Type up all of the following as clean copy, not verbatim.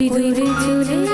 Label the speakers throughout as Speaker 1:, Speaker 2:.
Speaker 1: দূরে চলে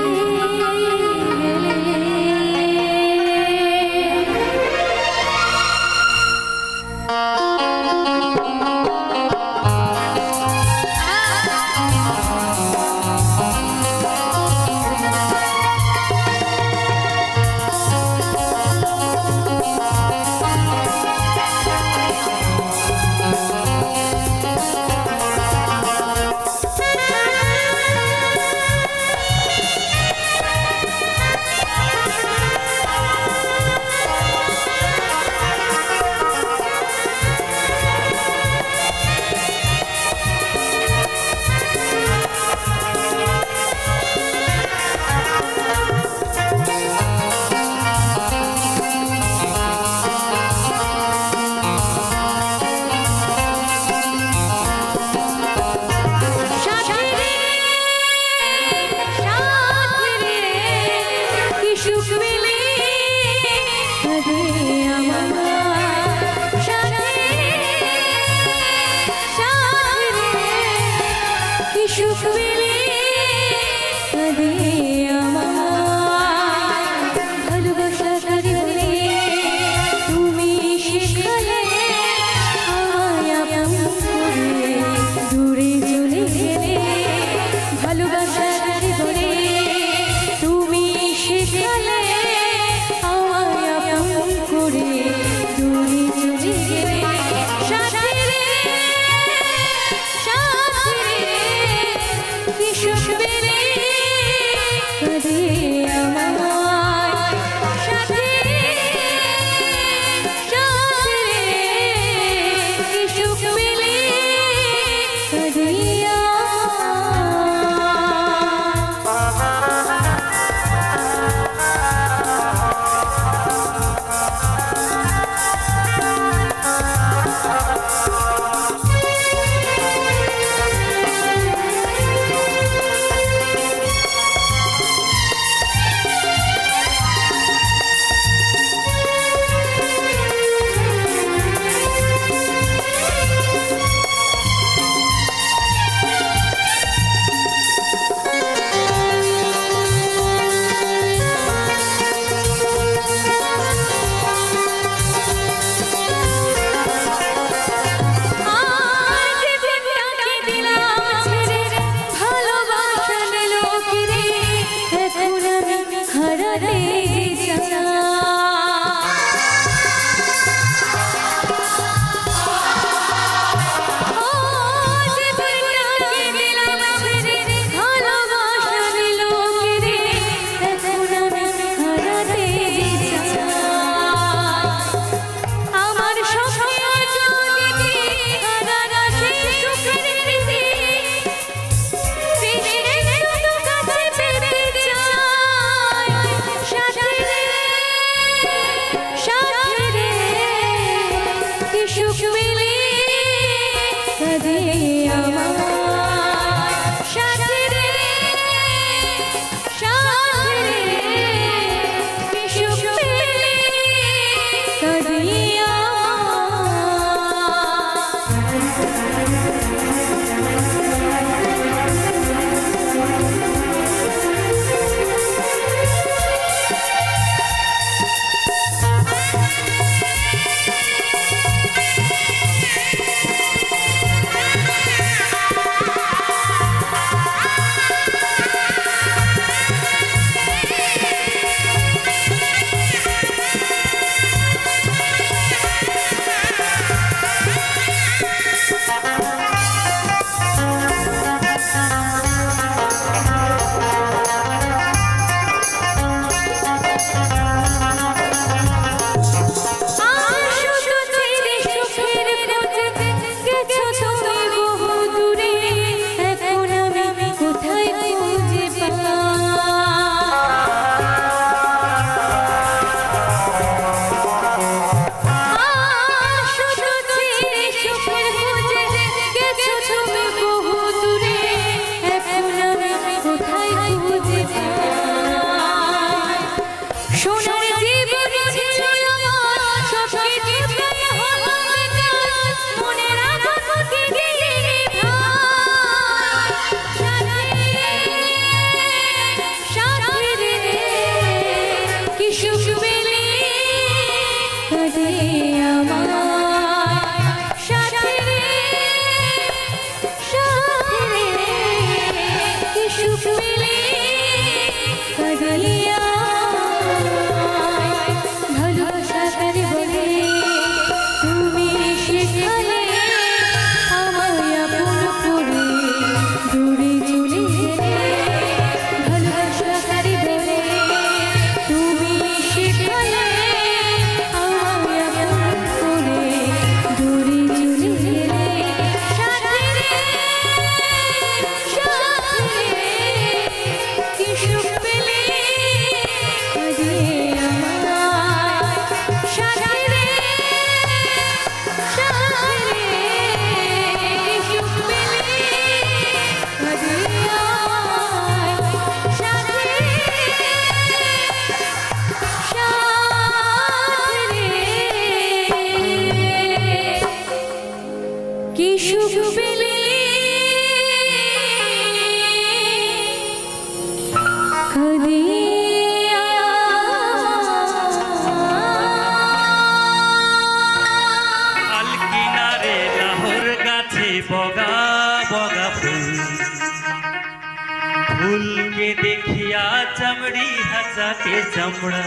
Speaker 1: फूल के देखिया चमड़ी हसा के चमड़ा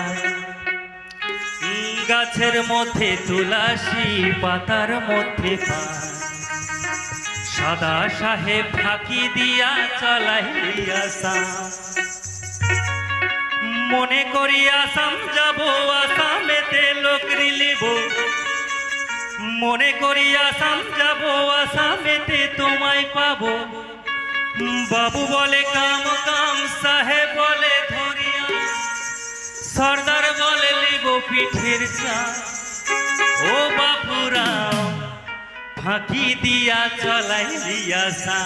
Speaker 1: गाछेर मध्य तुलसी पातार मध्य सादा साहेब फाँकी दिया चलाइया मने करी आसाम जाबो आसामेते लोकरी लेब मने करी आसाम जाबो आसामेते तोमाय पाबो बाबू बोले काम काम साहेब बोले धरिया सरदार बोले लेबो पीठेर चा ओ बापूराम फाँकी दिया चलाइया सा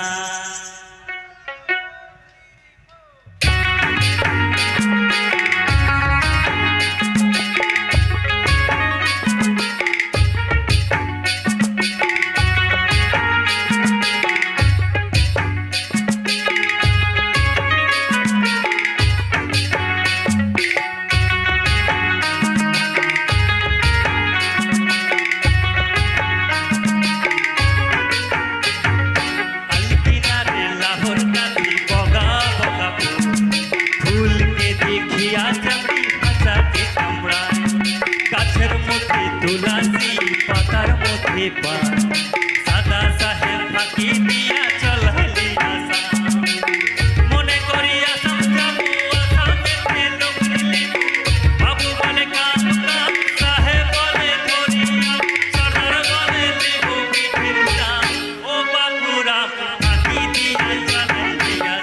Speaker 1: तुलसी पातार मध्य सादा साहेब फाँकी दिया चलाइया मने करी आसाम जाबो आसामेते लोकरी लेब बाबू बोले काम काम साहेब बोले धरिया सरदार बोले लेबो पीठेर चा ओ बापूराम फाँकी दिया चलाइया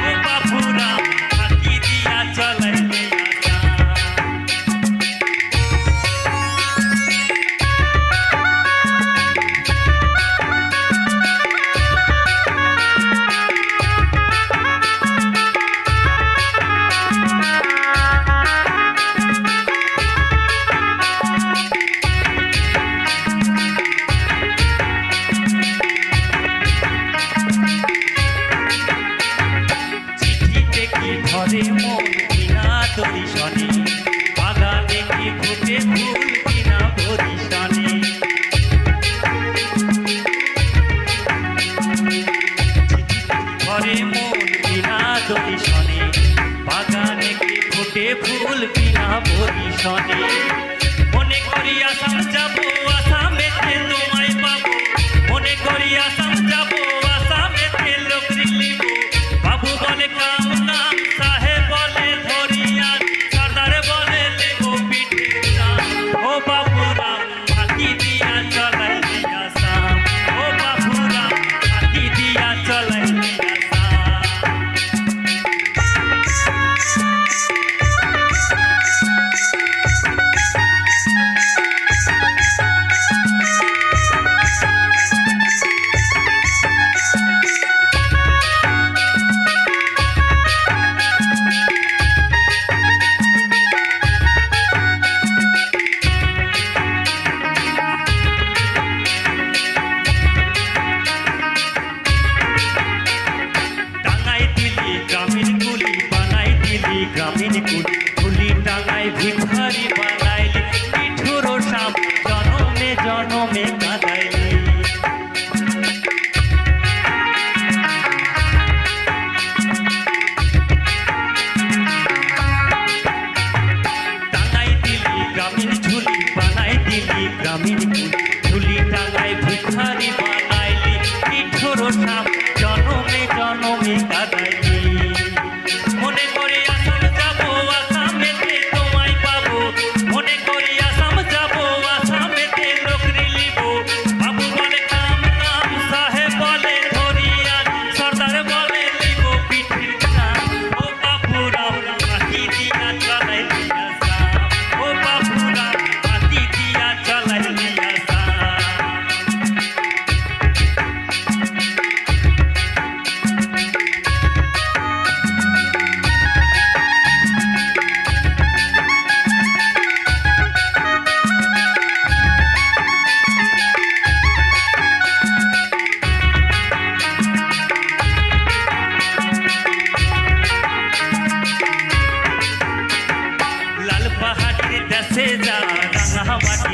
Speaker 1: ओ बापूराम फाँकी दिया चलाइया घरे मन बिना दर्शने बागाने की फुटे फूल बिना बरिशाने घरे मन बिना दर्शने बागाने की फुटे फूल बिना बरिशाने मने करी आसाम जाबो आसामेते तोमाय पाबो मने करी आसाम जाबो आसामेते लोकरी लेब बाबू बोले काम काम साहेब बोले धरिया सरदार बोले लेबो पीठेर चा ओ बापूराम फाँकी दिया चलाइया ओ बापूराम फाँकी दिया चलाइया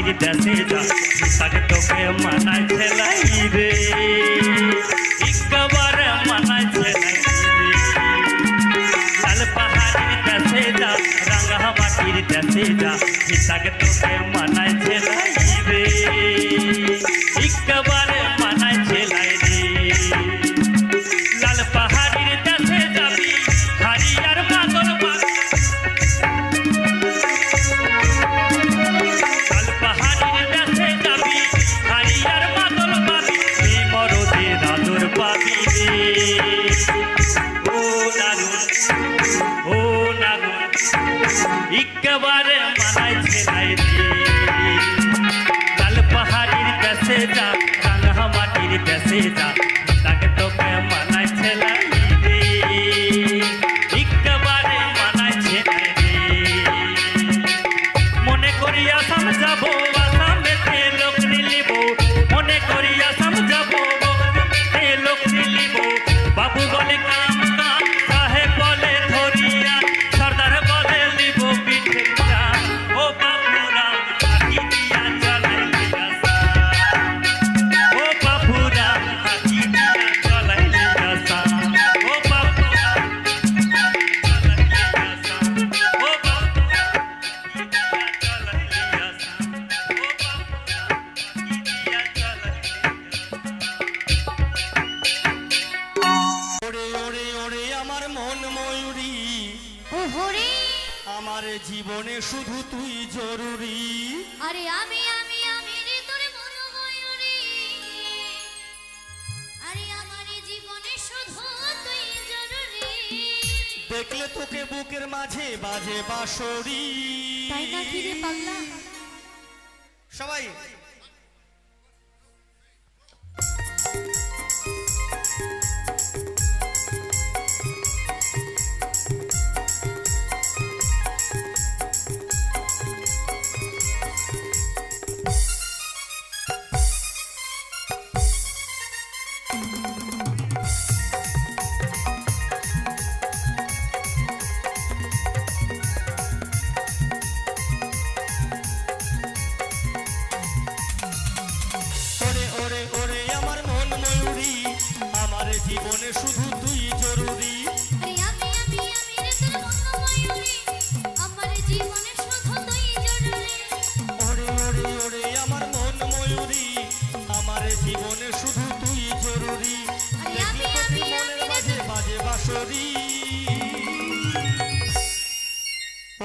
Speaker 1: মাটির দেশে যা তাকে তোকে মানায় ছেলাই রে একবার মানায় ছেলাই রে লাল পাহাড়ির দেশে যা রাঙা মাটির দেশে যা তাকে তোকে মানায় ছেলাই রে একবার মানায় ছেলাই রে লাল পাহাড়ির দেশে যাবি হারিয়ার পাগল লাল পাহাড়ির দেশে যাবি হারিয়ার পাগল পাবি মরদের আদর পাবি রে ও নাগুন ও নাগুন একবারে মানায় ছেলাই রে লাল পাহাড়ির দেশে যা রাঙা মাটির দেশে যা তাকে তোকে মানায় ছেলাই রে একবারে মানায় ছেলাই রে মনে করি আসাম যাবো আসামেতে লোক নিলিব মনে করি আসাম যাবো লোক নিলিব বাবু বলে কাম কাম সাহেব বলে ধরিয়া সর্দার বলে লিব পিঠে ও বাবুরা হাতি দিয়া চলাইলি আসা ও বাবুরা হাতি দিয়া চলাইলি আসা ও বাবুরা চলাইলি আসা ও বাবুরা হাতি দিয়া চলাইলি আসা ও বাবুরা হাতি দিয়া চলাইলি
Speaker 2: ওরে ওরে ওরে আমার মন ময়ূরী
Speaker 3: ওহরে
Speaker 2: আমার জীবনে শুধু তুই জরুরি
Speaker 3: আরে আমি রে তোর মন ময়ূরী আরে আমার জীবনে শুধু তুই জরুরি
Speaker 2: দেখলে তোকে বুকের মাঝে বাজে বাঁশরি
Speaker 3: তাই নাকি রে পাগলা
Speaker 2: সবাই ওরে ওরে ওরে আমার মন ময়ূরী আমার জীবনে শুধু তুই জরুরি
Speaker 3: আরে আমি রে তোর মন ময়ূরী আমার জীবনে শুধু তুই জরুরি
Speaker 2: ওরে ওরে ওরে আমার মন ময়ূরী আমার জীবনে শুধু তুই জরুরি
Speaker 3: আরে
Speaker 2: দেখলে তোকে মনের মাঝে বাজে বাঁশরি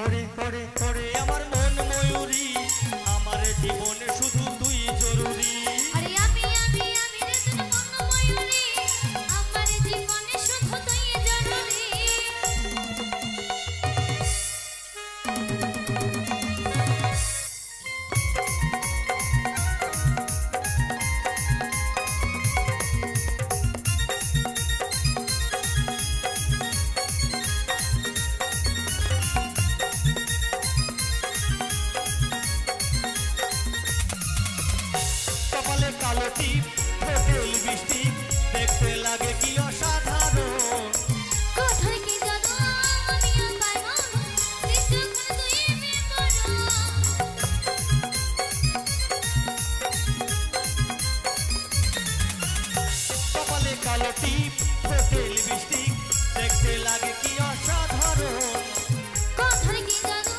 Speaker 2: ওরে ওরে ওরে আমার মন ময়ূরী আমার জীবনে শুধু তুই জরুরি
Speaker 3: আরে আমি রে তোর মন ময়ূরী আমার জীবনে শুধু তুই জরুরি
Speaker 2: কপালে কালো টিপ ঠোঁটে লিপস্টিক দেখতে লাগে কি অসাধারণ
Speaker 3: কোথায় কি জানো আমিও পাইবো কিছু তুই বিপরো
Speaker 2: কপালে কালো টিপ ঠোঁটে লিপস্টিক দেখতে লাগে কি অসাধারণ
Speaker 3: কোথায় কি জানো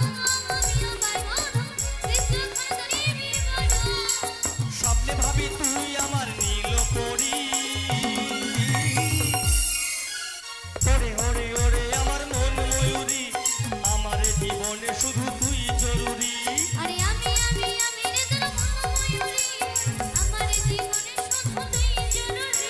Speaker 3: আমিও পাইবো কিছু তুই বিপরো
Speaker 2: স্বপ্নে ভাবি তুই আমার নীল পরি ওরে ওরে ওরে আমার মন ময়ূরী আমার জীবনে শুধু তুই জরুরি
Speaker 3: আরে আমি রে তোর মন ময়ূরী আমার জীবনে শুধু তুই জরুরি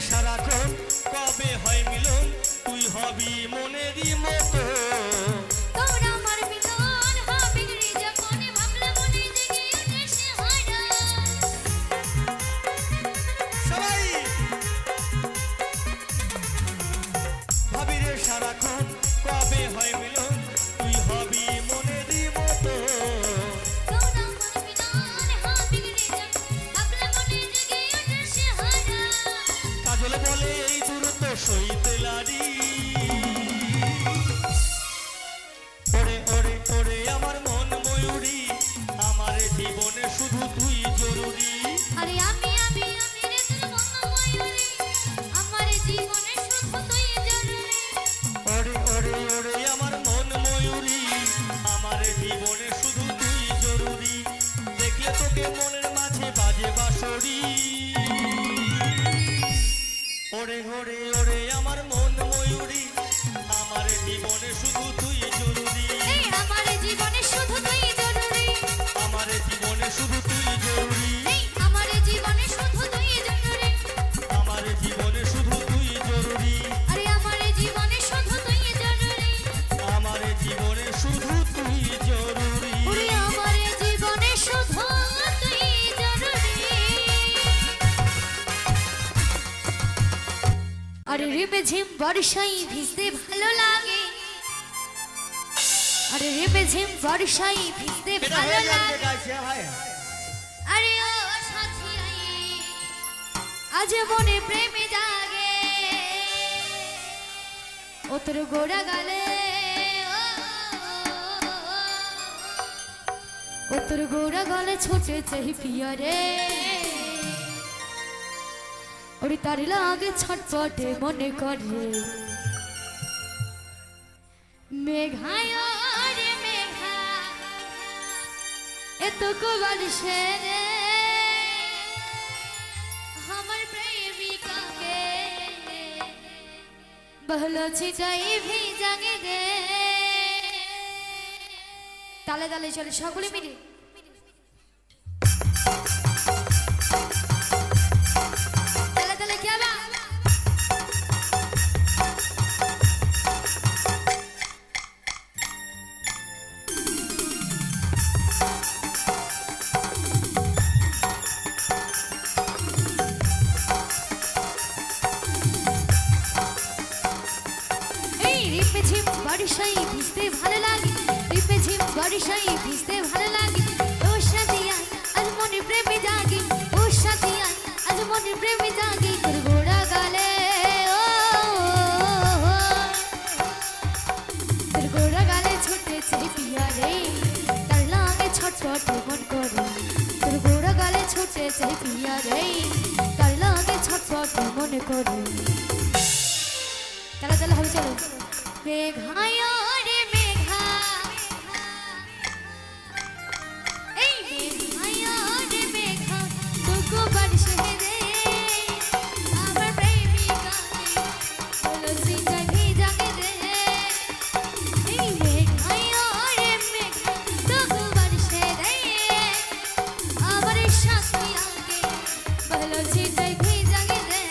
Speaker 2: সারাক্ষণ কবে হয় মিলন তুই হবি মনেরই মতো
Speaker 3: তোমার আরে রিমে ঝিম বর্ষায় ভিজতে ভালো লাগে আরে রিমে ঝিম বর্ষায় ভিজতে ভালো লাগে আরে ও সাথী আজ মনে প্রেমে জাগে ও তোর গোড়া গালে ও তোর গোড়া গালে ছোটে চাই পিয়া রে ওরে তার লাগে ছটপটে মনে করে মেঘায় রে মেঘা এত বারিশে রে আমার প্রেমিকাকে বহলো ছিটাই ভিজাগে দে তালে তালে চলে সকলে মিলে তালে তালে কি হবে রিপে ঝিম বর্ষায় ভিজতে ভালো লাগে রিপে ঝিম বর্ষায় ভিজতে ভালো লাগে ওর সাথে আজ মনে প্রেমে জাগে ওর সাথে আজ মনে প্রেমে জাগে তোর গোড়া গালে তোর গোড়া গালে ছুটেছে পিয়া রে তার লাগে ছটফট মন করে তোর গোড়া গালে ছুটেছে পিয়া রে তার লাগে ছটফট মনে করে চলো চলো হবে চলো মেঘায় রে মেঘা এই মেঘায় রে মেঘা তোকে বারিশে রে আমার প্রেমিকাকে বলো সিটা ভিজাগে দে এই মেঘায় রে মেঘা তোকে বারিশে রে আমার সাথিয়াকে বলো সিটা ভিজাগে দে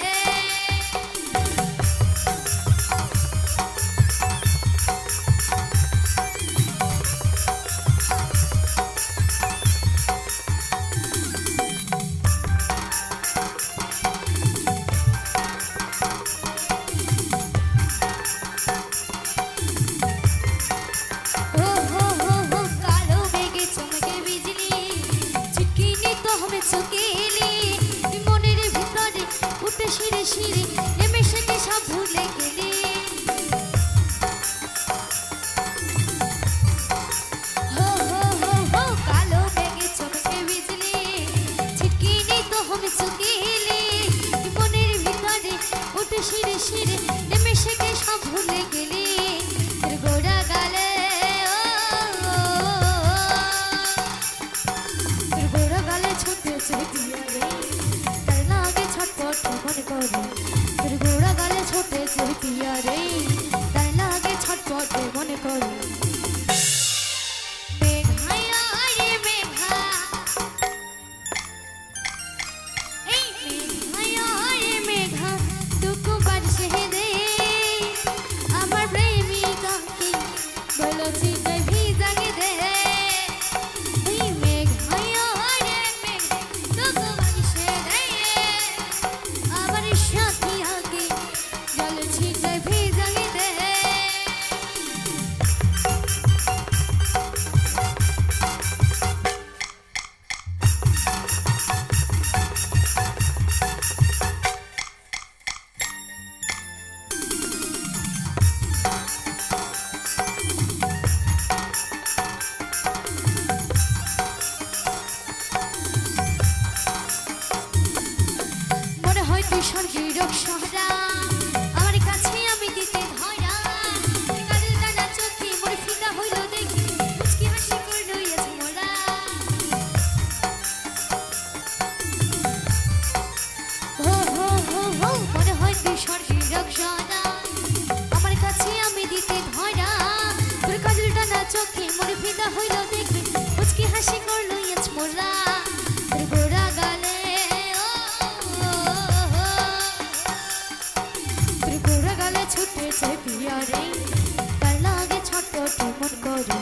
Speaker 3: পিয়া রে তাই লাগে ছটপট মনে করে মেঘায় রে মেঘা এই মেঘায় রে মেঘা তুকু বারিশে দে আমার প্রেমিকাকে বলো চিন্তায় ভিজাগে দে এই মেঘায় রে মেঘা তুকু বারিশে দে আমার সাথিয়াকে বলো চিন্তায় ভিজাগে দে মনে হয় তুই স্বর্গের অপ্সরা আমার কাছে আমি দিতে ধরা কাজল টানা চোখে মোর ফিদা হইল দেখি মুচকি হাসি করলো আজ মোরা হো হো হো হো মনে হয় তুই স্বর্গের অপ্সরা আমার কাছে আমি দিতে ধরা তোর কাজল টানা চোখে মোর ফিদা হইল দেখি মুচকি হাসি করলো আজ মোরা তোর গোড়া গালে তোর গোড়া গালে ছুটেছে পিয়া রে তার লাগে ছটপট মন করে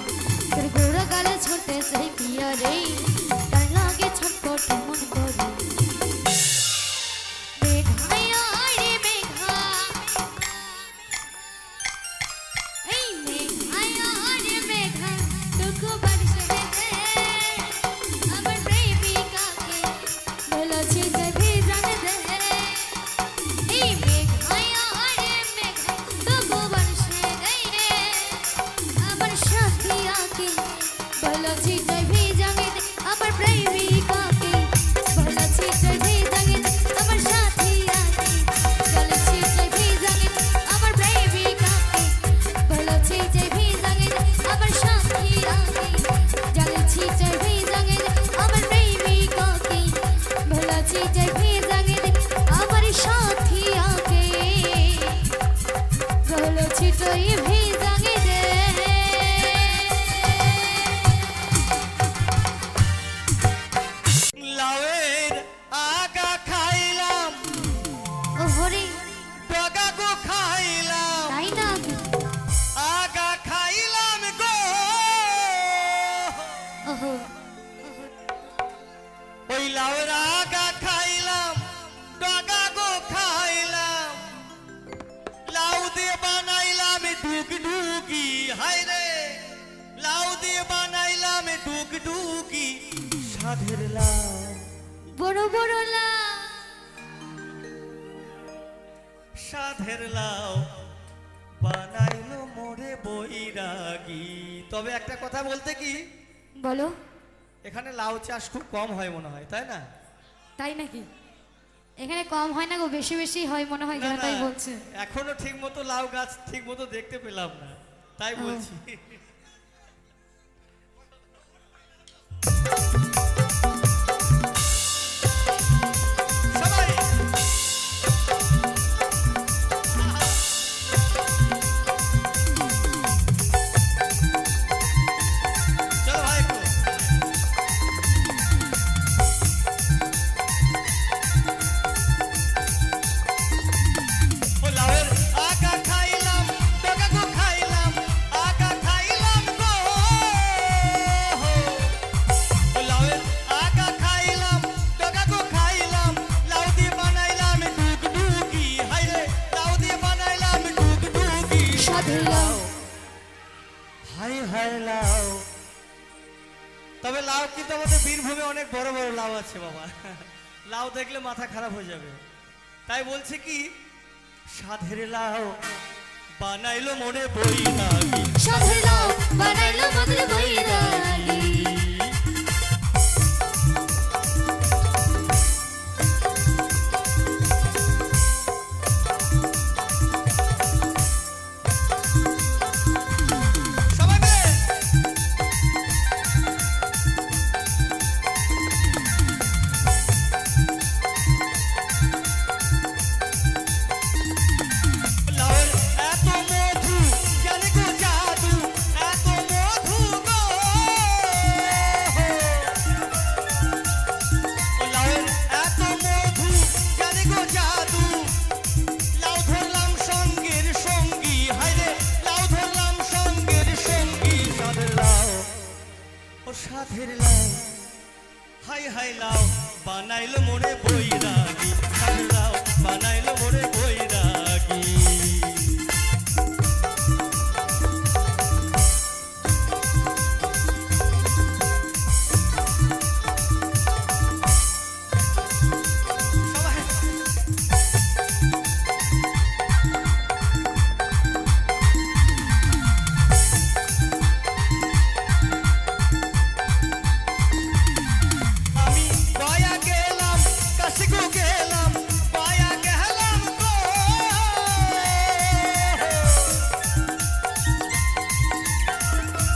Speaker 3: তোর গোড়া গালে ছুটেছে পিয়া রে তার লাগে ছটপট মন করে মেঘায় রে মেঘা
Speaker 2: লাউয়ের আগা খাইলাম ডগা গো খাইলাম লাউ দিয়ে বানাইলাম ডুগডুগি হায় রে লাউ দিয়ে বানাইলাম ডুগডুগি সাধের লাউ
Speaker 3: বড় বড় লাউ
Speaker 2: সাধের লাউ বানাইলো মোরে বৈরাগী। তবে একটা কথা বলতে কি,
Speaker 3: বলো।
Speaker 2: এখানে লাউ চাষ খুব কম হয় মনে হয়, তাই না?
Speaker 3: তাই নাকি? এখানে কম হয় না গো, বেশি বেশি হয় মনে হয়,
Speaker 2: না, না,
Speaker 3: তাই বলছে।
Speaker 2: এখনো ঠিক মতো লাউ গাছ ঠিক মতো দেখতে পেলাম না, তাই বলছি। সবাই চলো ভাই একটু। ও লাউয়ের আগা খাইলাম ডগা গো খাইলাম আগা খাইলাম গো। ও লাউয়ের আগা খাইলাম ডগা গো খাইলাম লাউ দিয়ে বানাইলাম ডুগডুগি হায় রে লাউ দিয়ে বানাইলাম ডুগডুগি
Speaker 3: সাধের লাউ।
Speaker 2: হাই হাই লাউ। তবে লাউ কিন্তু আমাদের বীরভূমে অনেক বড় বড় লাউ আছে বাবা, লাউ দেখলে মাথা খারাপ হয়ে যাবে। তাই বলছে কি, সাধের লাউ বানাইলো মনে বৈরাগী
Speaker 3: সাধের লাউ বানাইলো মনের বৈরাগী।
Speaker 2: সবাই মিলে লাউয়ের এত মধু জানে গো জাদু এত মধু গো। ও লাউয়ের এত মধু জানে গো জাদু লাউ ধরলাম সঙ্গের সঙ্গী হায় রে লাউ ধরলাম সঙ্গের সঙ্গী সাধের লাউ। ও সাধের লাউ হাই হাই লাউ বানাইলো মোরে বৈরাগী সাধের লাউ বানাইলো মোরে বৈরাগী। সবাই আমি গয়া গেলাম কাশি গো গেলাম গয়া গেলাম গো।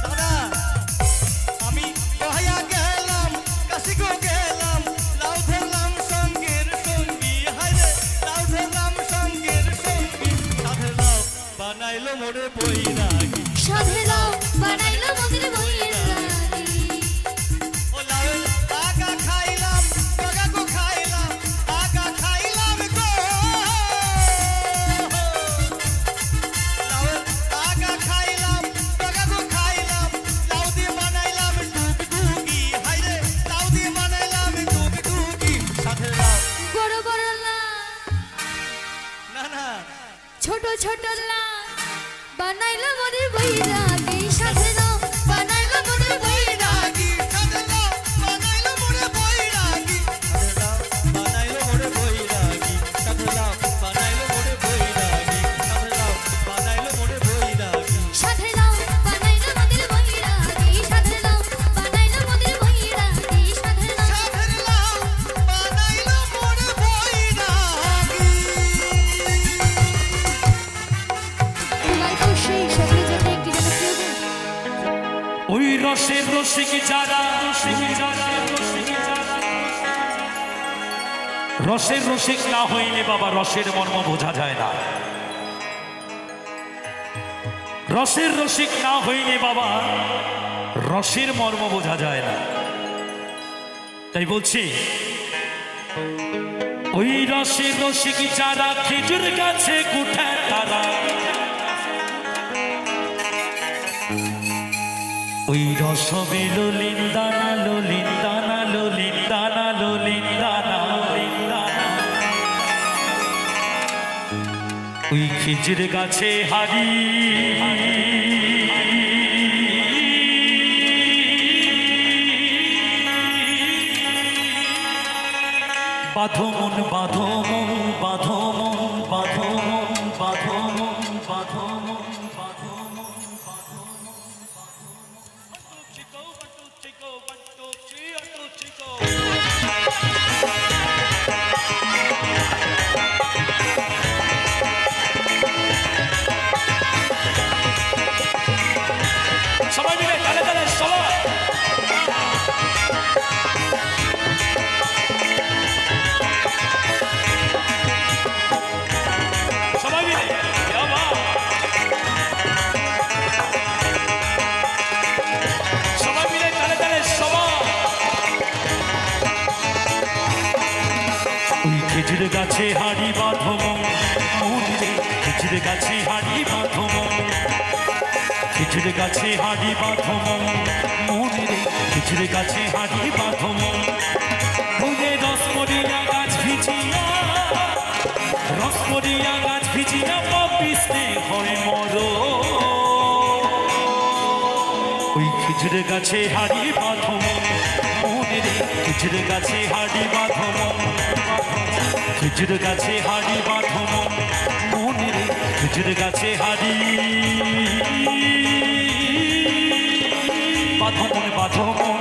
Speaker 2: দাদা আমি গয়া গেলাম কাশি গো গেলাম লাউ ধরলাম সঙ্গের সঙ্গী হায় রে লাউ ধরলাম সঙ্গের সঙ্গী সাধের লাউ বানাইলো মোরে বৈরাগী।
Speaker 3: সাধের লাউ বানাইলো মনের বৈরাগী।
Speaker 2: ও লাউয়ের আগা খাইলাম ডগা গো খাইলাম আগা খাইলাম গো। লাউয়ের আগা খাইলাম ডগা গো খাইলাম লাউ দিয়ে বানাইলাম ডুগডুগি হায় রে লাউ দিয়ে বানাইলাম ডুগডুগি সাধের লাউ।
Speaker 3: বড় বড় লাউ
Speaker 2: না না
Speaker 3: ছোট ছোট লাউ বানাইলো মনের বৈরাগী। সাধের লাউ বানাইলো মনের বৈরাগী।
Speaker 2: সাধের লাউ বানাইলো মোরে বৈরাগী সাধের লাউ বানাইলো মোরে বৈরাগী সাধের লাউ বানাইলো মোরে বৈরাগী সাধের লাউ বানাইলো মোরে বৈরাগী।
Speaker 3: সাধের লাউ বানাইলো মনের বৈরাগী। সাধের লাউ বানাইলো মনের বৈরাগী। সাধের লাউ
Speaker 2: সাধের লাউ বানাইলো মোরে বৈরাগী।
Speaker 3: তোমার খুশি সকলের জন্য একটি জনপ্রিয় গান।
Speaker 1: ওই রসের রসিক যারা রসের রসিক না হইলে বাবা রসের মর্ম বোঝা যায় না। রসের রসিক না হইলে বাবা রসের মর্ম বোঝা যায় না। তাই বলছি, ওই রসের রসিক যারা খেজুর গাছে কুঠে তারা, ওই রসবে ললিন দানা ললিন দানা ললিন দানা ললিন ওই খেজুর গাছে হারি বাঁধো মন বাঁধো মন বাঁধো মন বাঁধো মন বাঁধো মন বাঁধো মন বাঁধো মন
Speaker 4: সবাই মিলে তালে তালে সবাই সবাই মিলে সবাই মিলে তালে তালে সবাই
Speaker 1: ওই খেজুর গাছে হাড়ি বাঁধো মন রে খেজুর গাছে হাড়ি বাঁধো মন খেজুর গাছে হাড়ি বাঁধো মন রে খেজুর গাছে হাড়ি বাঁধো মন ফুলে রসমরিয়া গাছ ভিজিয়া রসমরিয়া গাছ ভিজিয়া পিছনে হয় মর ওই খেজুর গাছে হাড়ি বাঁধো মন রে খেজুর গাছে হাড়ি বাঁধো মন খেজুর গাছে হাড়ি বাঁধো মন রে খেজুর গাছে হাড়ি বাঁধো মন বাঁধো মন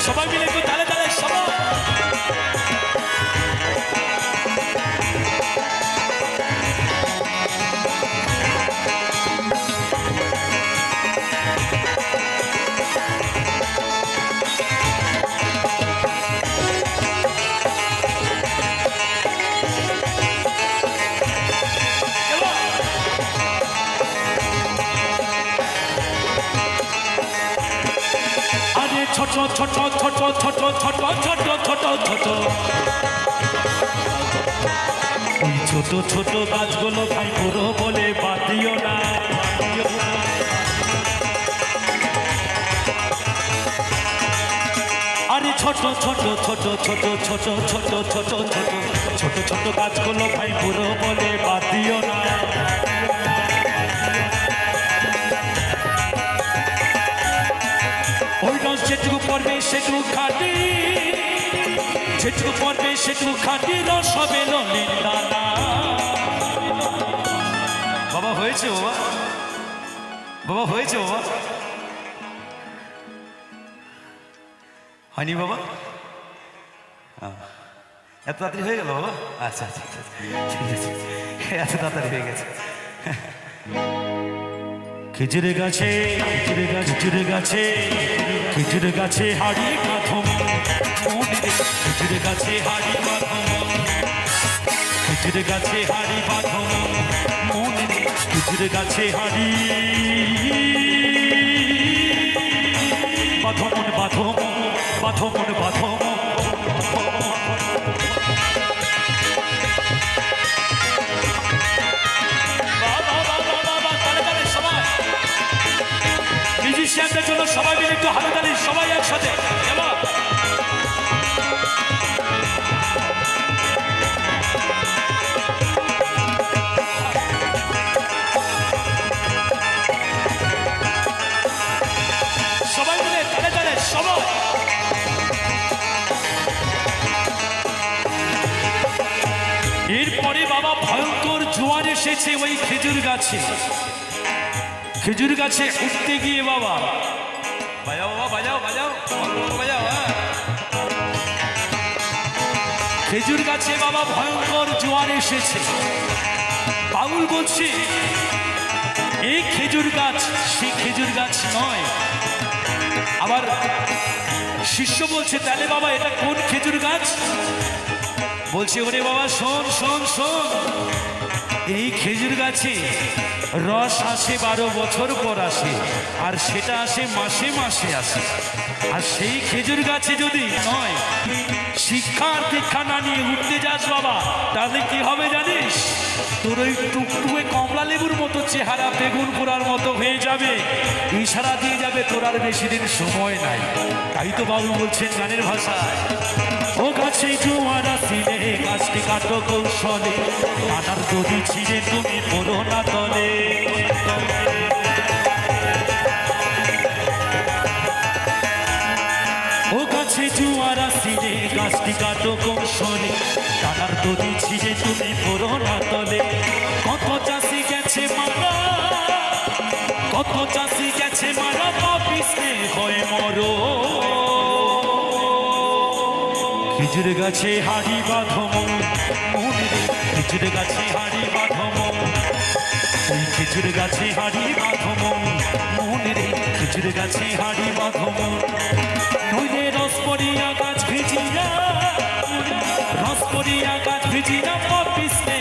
Speaker 4: সবাই মিলে একটু তালে তালে সবাই
Speaker 1: আরে ছোট ছোট ছোট ছোট ছোট ছোট ছোট ছোট ওই ছোট ছোট গাছগুলো ভাই পুরো বলে বাদ দিও না আরে ছোট ছোট ছোট ছোট ছোট ছোট ছোট ছোট ছোট ছোট গাছগুলো ভাই পুরো বলে বাদ দিও না ওই রস যেটুকু পড়বে সেটুকু খাটি যেটুকু পড়বে সেটুকু খাটি রস হবে ললিত দানা
Speaker 4: বাবা হয়েছে বাবা বাবা হয়েছে বাবা হয়নি বাবা এত তাড়াতাড়ি হয়ে গেল বাবা আচ্ছা আচ্ছা আচ্ছা ঠিক আছে এত তাড়াতাড়ি হয়ে গেছে
Speaker 1: খেজুর গাছে খেজুর গাছ খেজুর গাছে খেজুর গাছে হাড়ি বাঁধো মন রে খেজুর গাছে হাড়ি বাঁধো খেজুর গাছে হাড়ি বাঁধো মন রে খেজুর গাছে হাড়ি বাঁধো মন বাঁধো মন বাঁধো মন বাঁধো মিউজিশিয়ানদের জন্য সবাই মিলে একটু হাততালি সবাই একসাথে
Speaker 4: সবাই মিলে তালে তালে সবাই
Speaker 1: এরপরে বাবা ভয়ঙ্কর জোয়ার এসেছে ওই খেজুর গাছে খেজুর গাছে উঠতে গিয়ে বাবা
Speaker 4: বাজাও বাবা বাজাও বাজাও বাজাও
Speaker 1: খেজুর গাছে বাবা ভয়ঙ্কর জোয়ার এসেছে বাউল বলছে এই খেজুর গাছ সেই খেজুর গাছ নয় আবার শিষ্য বলছে তাহলে বাবা এটা কোন খেজুর গাছ বলছে ওরে বাবা শোন শোন শোন এই খেজুর গাছে রস আসে 12 বছর পর আসে আর সেটা আসে মাসে মাসে আসে আর সেই খেজুর গাছে যদি নয়
Speaker 4: শিক্ষার দীক্ষা না নিয়ে উঠতে যাস বাবা, তাহলে কি হবে জানিস? তোর ওই টুকটুকে কমলা লেবুর মতো চেহারা বেগুন পোড়ার মতো হয়ে যাবে, ইশারা দিয়ে যাবে, তোর আর বেশি দিন সময় নাই। তাই তো বাবু বলছেন গানের ভাষায়, ও গাছে জোয়ার আসিলে গাছটি কাটো কৌশলে, আনার দড়ি ছিঁড়ে তুমি পড়ো না তলে। ও গাছে জোয়ার আসিলে গাছটি কাটো কৌশলে, টানার দড়ি ছিঁড়ে তুমি পড়ো না তলে। কত চাষি গেছে মারা, কত চাষি গেছে মারা, পাপিসে হয় মরো। খেজুর গাছে হাড়ি বাঁধো মনে রে, খেজুর গাছে হাড়ি বাঁধো, ওই খেজুর গাছে হাড়ি বাঁধো মনে রে, খেজুর গাছে হাড়ি বাঁধো। নইলে রস পড়িয়া গাছ ভিজিয়া, রস পড়িয়া গাছ ভিজিয়া পাপিস নে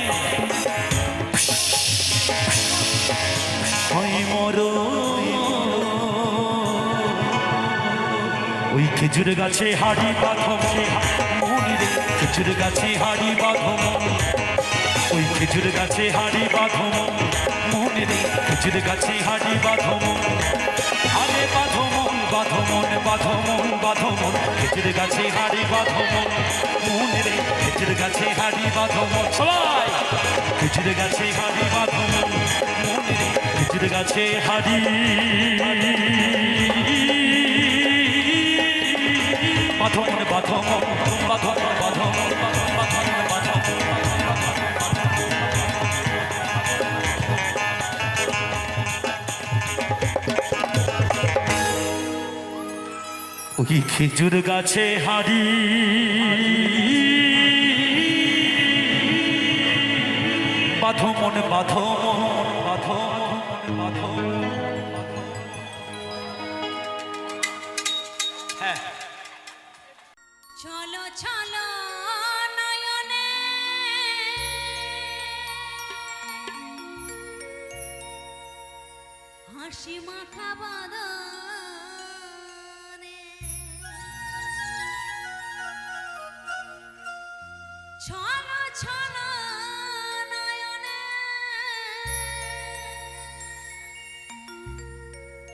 Speaker 4: হয় মরো। ওই খেজুর গাছে হাড়ি বাঁধো মনে রে, খেজুর গাছে হাড়ি বাঁধো, ওই খেজুর গাছে হাড়ি বাঁধো মনে রে, খেজুর গাছে হাড়ি বাঁধো। আরে বাঁধো মন, বাঁধো মন, বাঁধো মন, বাঁধো মন, খেজুর গাছে হাড়ি বাঁধো মনে রে, খেজুর গাছে হাড়ি বাঁধো। সবাই খেজুর গাছে হাড়ি বাঁধো মনে রে, খেজুর গাছে হাড়ি বাঁধো মন, বাঁধো মন, বাঁধো মন, বাঁধো মন, বাঁধো মন, বাঁধো মন। ওই খেজুর গাছে হাড়ি বাঁধো মন, বাঁধো মন, বাঁধো মন, বাঁধো। হ্যাঁ,
Speaker 3: চলো চলো নয়নে হাসি মাখা বাদনে, চলো চলো নয়নে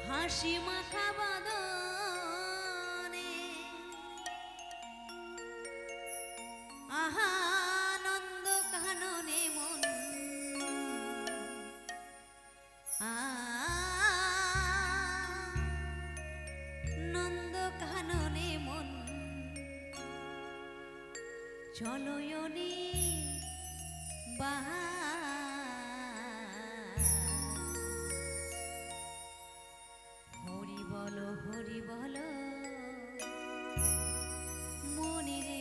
Speaker 3: হাসি মাখা বাদনে, আনন্দ কাননে মন, নন্দ কাননে মন, চলয়নি বাহা হরি বলো, হরি বলো মনে রে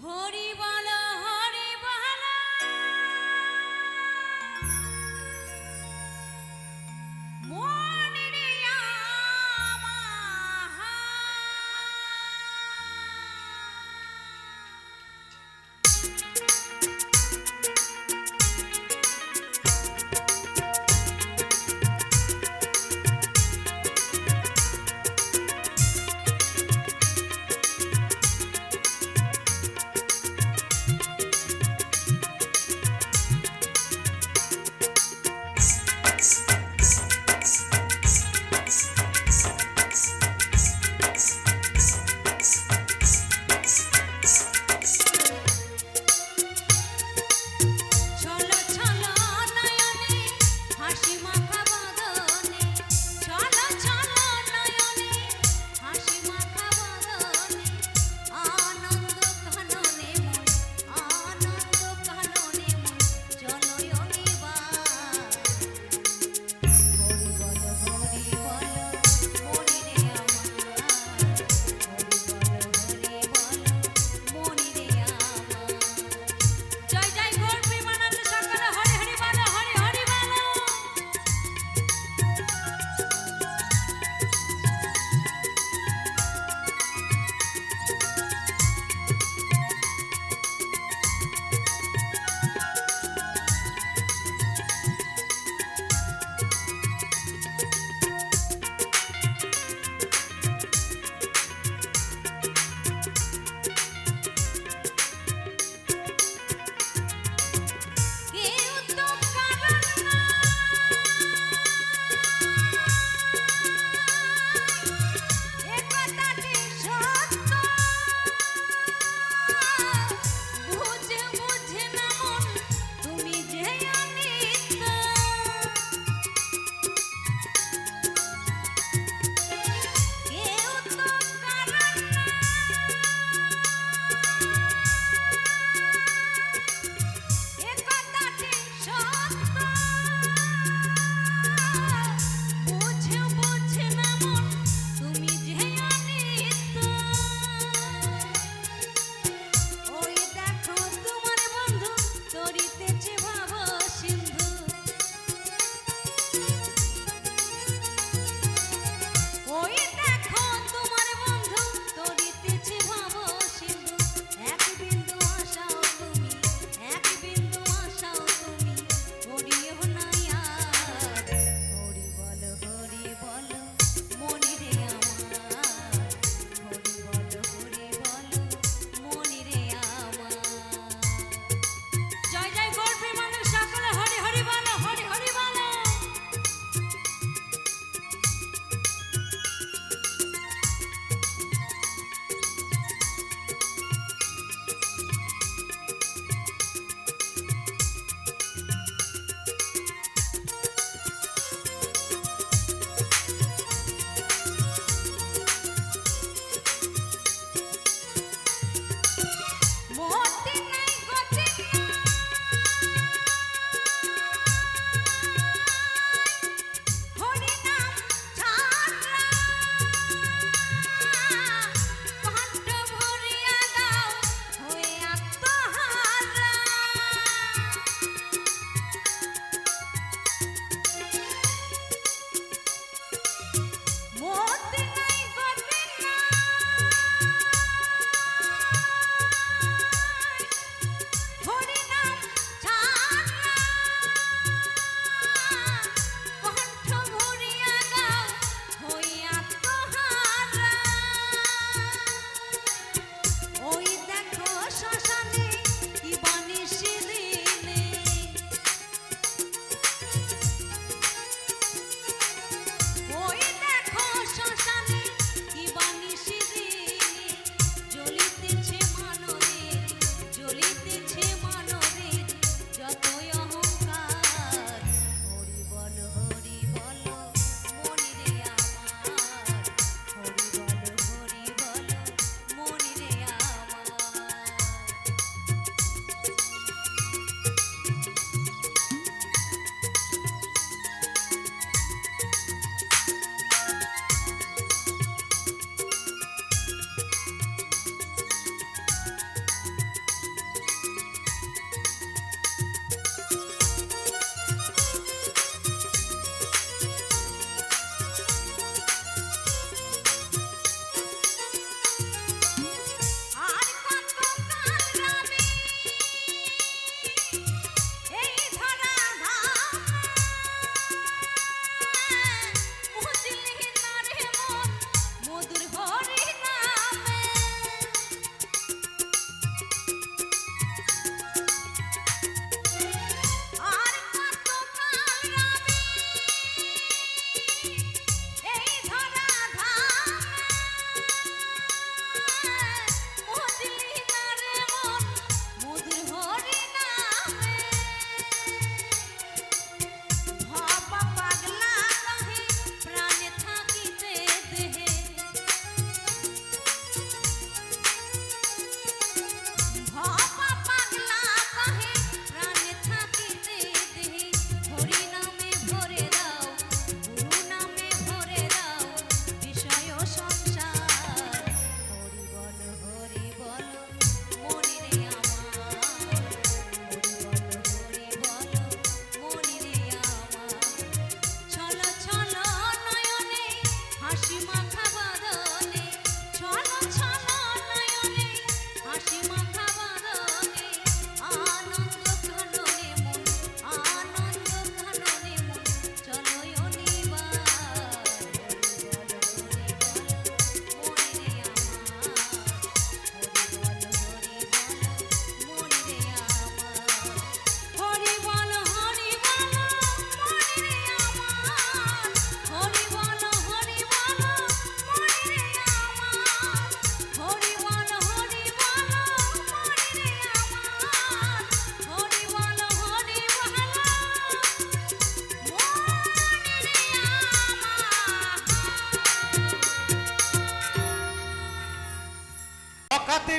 Speaker 3: হরি বলো, হরি বলো মনে রে আমার।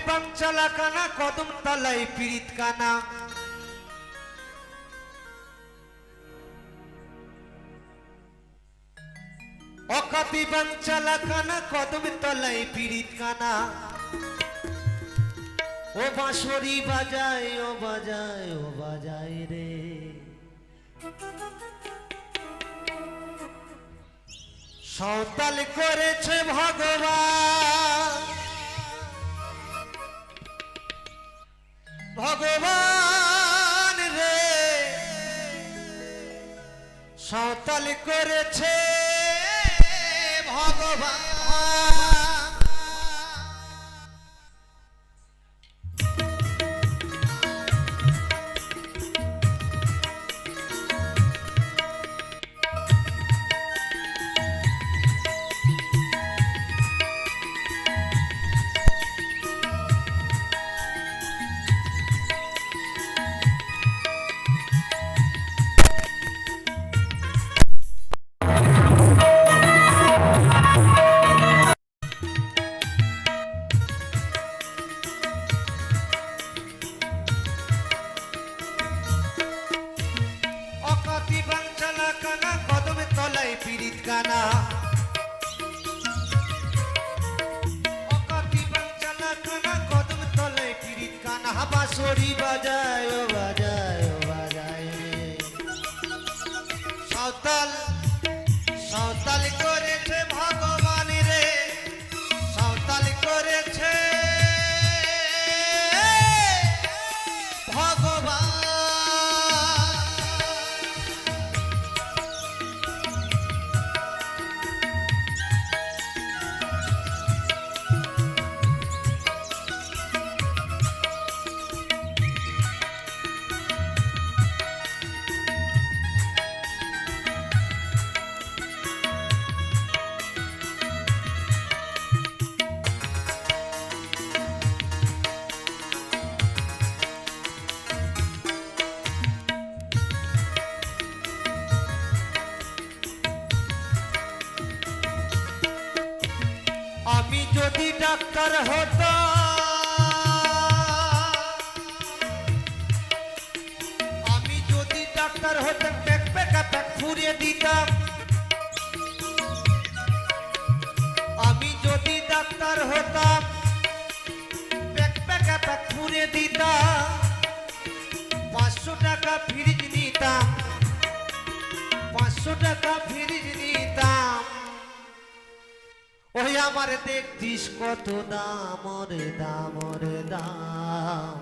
Speaker 2: বাঞ্চালা কানা কদম তলায় পীড়িত কানা অকাপি বাঞ্চালা কানা কদম তলায় পীড়িত কানা ও বাঁশরি বাজায় ও বাজায় ও বাজায় রে সাঁওতাল করেছে ভগবান ভগবান রে সাঁওতাল করেছে ভগবান অকাতি বাঞ্চালা কানা কদমে তলায় পীড়িত কানা অকাতি বাঞ্চালা কানা কদমে তলায় পীড়িত কানা বাঁশরি বাজায় ও বাজায় ও বাজায় রে সাঁওতাল সাঁওতাল করেছে ভগবান রে সাঁওতাল করেছে ভগবান আমি যদি ডাক্তার হতাম আমি যদি ডাক্তার হতাম প্যাক প্যাকা প্যাক ফুরিয়ে দিতাম আমি যদি ডাক্তার হতাম প্যাক প্যাকা প্যাক ফুরিয়ে দিতাম 500 টাকা ফ্রিজ নিতাম 500 টাকা ফ্রিজ নিতাম ওই আমার দেখতিস কত দাম রে দাম রে দাম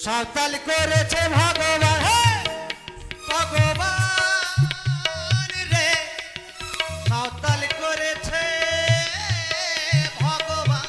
Speaker 2: সাঁওতাল করেছে ভগবান হে! ভগবান রে সাঁওতাল করেছে ভগবান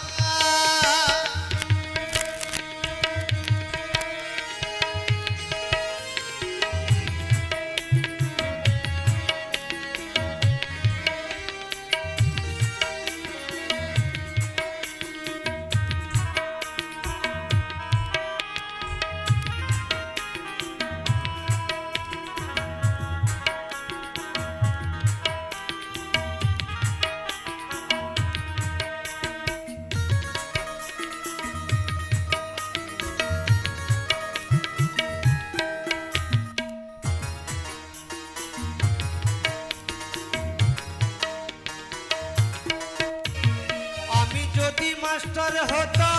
Speaker 2: আমি যদি মাস্টার হতাম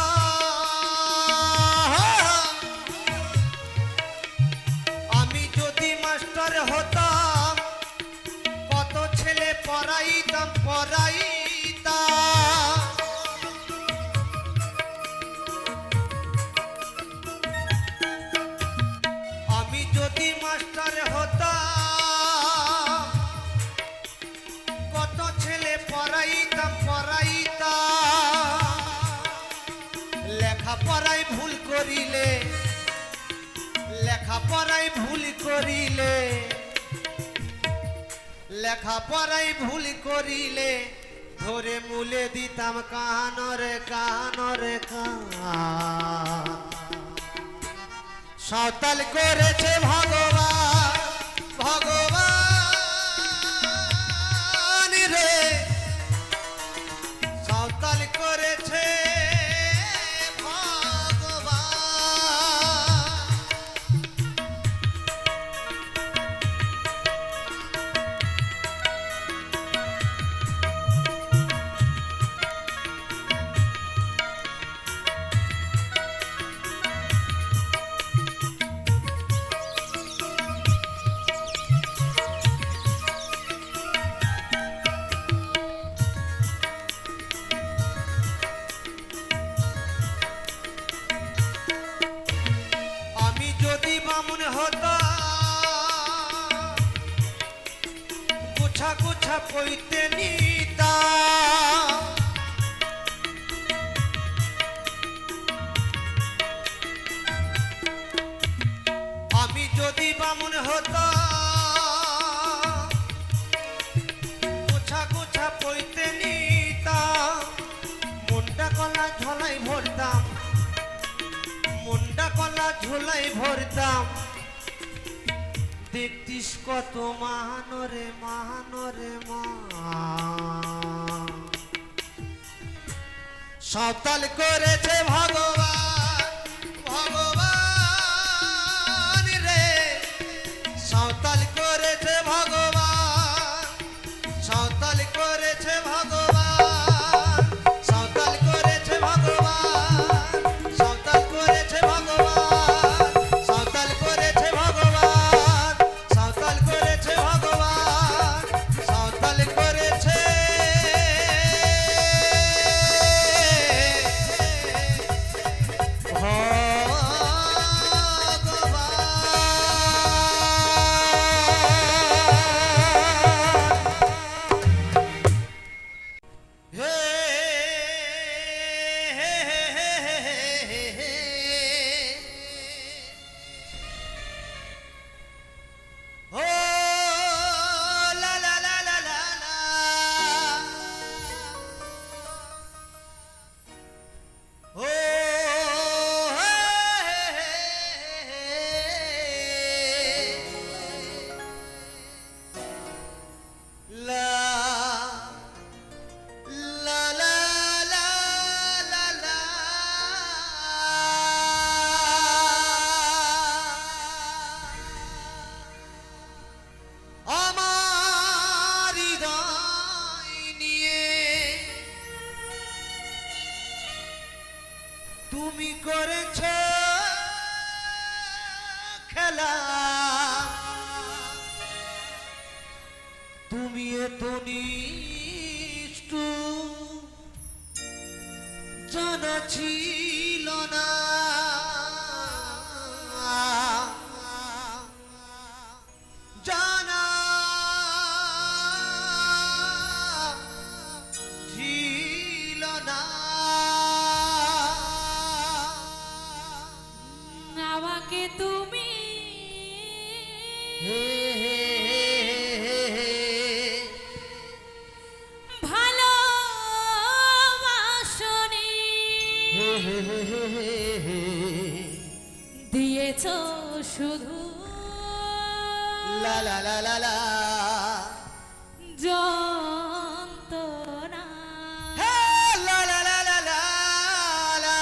Speaker 2: আমি যদি মাস্টার হতাম কত ছেলে পড়াইতাম পড়াইতাম আমি যদি মাস্টার হতাম কত ছেলে পড়াইতাম পড়াইতাম লেখাপড়ায় ভুল করিলে লেখাপড়ায় ভুল করিলে লেখাপড়ায় ভুল করিলে ধরে মূলে দিতাম কানরে কানরে কান সাঁওতাল করেছে ভগবান ভগবান রে সাঁওতাল করেছে বামুন হতাম গোছা গোছা পইতে নিতাম আমি যদি বামুন হতাম গোছা গোছা পইতে নিতাম মনটা কলা ঝলাই ভরতাম মনটা কলা ঝোলাই ভরতাম দেখতিস কত মানরে মানরে মা সাঁওতাল করেছে ভগবান ভগবান রে সাঁওতাল করেছে ভগবান সাঁওতাল করেছে ভগবান সাঁওতাল করেছে ভগবান সাঁওতাল করেছে ভগবান সাঁওতাল করেছে ভগবান সাঁওতাল করেছে ভগবান সাঁওতাল করেছে আমার হৃদয় নিয়ে তুমি করেছ খেলা তুমি এত নিষ্ঠুর জানা ছিল না জানা ছিল না
Speaker 3: আমাকে তুমি
Speaker 2: হে হে
Speaker 3: ভালোবাসনি দিয়েছ শুধু
Speaker 2: লা লা লা লা লা
Speaker 3: যন্ত্রণা
Speaker 2: হে লা লা লা লা লা লা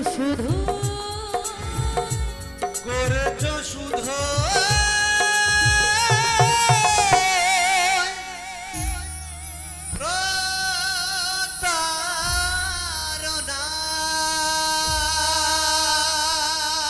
Speaker 3: শুধু
Speaker 2: করেছ শুধু